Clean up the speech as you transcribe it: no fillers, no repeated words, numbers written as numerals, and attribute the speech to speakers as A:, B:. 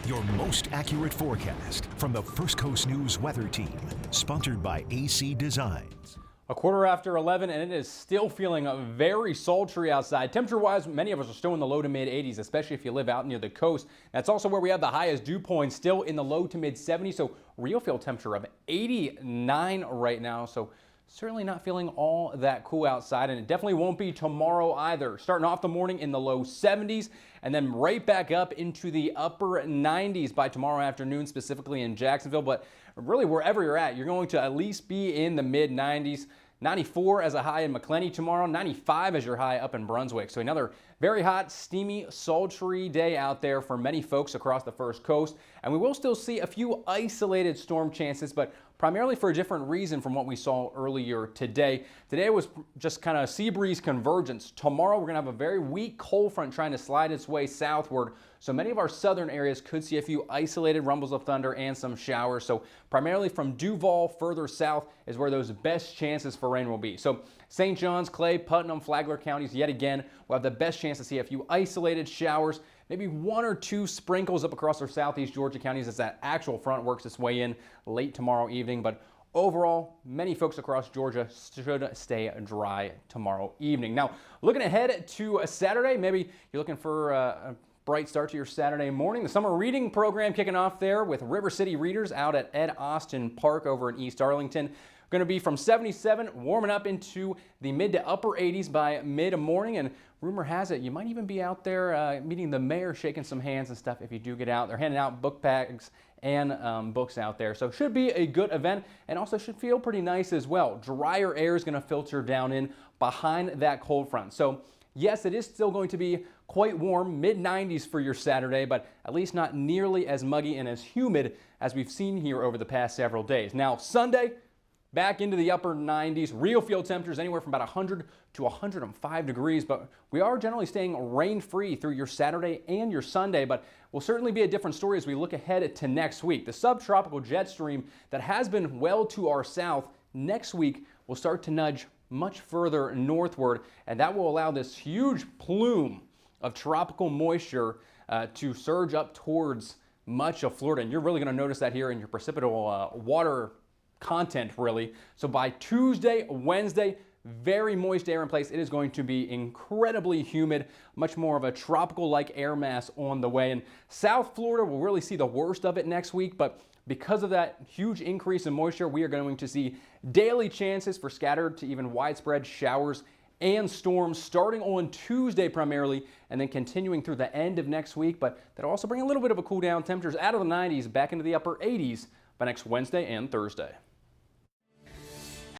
A: Your most accurate forecast from the First Coast News Weather Team, sponsored by AC Designs.
B: A quarter after 11, and it is still feeling very sultry outside. Temperature-wise, many of us are still in the low to mid 80s, especially if you live out near the coast. That's also where we have the highest dew points, still in the low to mid 70s. So real feel temperature of 89 right now. So certainly not feeling all that cool outside, and it definitely won't be tomorrow either. Starting off the morning in the low 70s and then right back up into the upper 90s by tomorrow afternoon, specifically in Jacksonville. But really, wherever you're at, you're going to at least be in the mid 90s. 94 as a high in McClenny tomorrow, 95 as your high up in Brunswick. So another very hot, steamy, sultry day out there for many folks across the First Coast. And we will still see a few isolated storm chances, but primarily for a different reason from what we saw earlier today. Today was just kind of sea breeze convergence. Tomorrow we're going to have a very weak cold front trying to slide its way southward. So many of our southern areas could see a few isolated rumbles of thunder and some showers. So primarily from Duval further south is where those best chances for rain will be. So St. John's, Clay, Putnam, Flagler counties yet again will have the best chance to see a few isolated showers. Maybe one or two sprinkles up across our southeast Georgia counties as that actual front works its way in late tomorrow evening. But overall, many folks across Georgia should stay dry tomorrow evening. Now, looking ahead to a Saturday, maybe you're looking for a bright start to your Saturday morning. The summer reading program kicking off there with River City Readers out at Ed Austin Park over in East Arlington. Going to be from 77, warming up into the mid to upper 80s by mid-morning, and rumor has it you might even be out there meeting the mayor, shaking some hands and stuff if you do get out. They're handing out book bags and books out there, so should be a good event and also should feel pretty nice as well. Drier air is going to filter down in behind that cold front. So yes, it is still going to be quite warm, mid-90s for your Saturday, but at least not nearly as muggy and as humid as we've seen here over the past several days. Now, Sunday, back into the upper 90s, real field temperatures anywhere from about 100 to 105 degrees, but we are generally staying rain-free through your Saturday and your Sunday, but will certainly be a different story as we look ahead to next week. The subtropical jet stream that has been well to our south next week will start to nudge much further northward, and that will allow this huge plume of tropical moisture to surge up towards much of Florida, and you're really going to notice that here in your precipitable water content, really. So by Tuesday, Wednesday, very moist air in place. It is going to be incredibly humid, much more of a tropical-like air mass on the way. And South Florida will really see the worst of it next week, but because of that huge increase in moisture, we are going to see daily chances for scattered to even widespread showers and storms starting on Tuesday primarily, and then continuing through the end of next week. But that'll also bring a little bit of a cool down. Temperatures out of the 90s back into the upper 80s by next Wednesday and Thursday.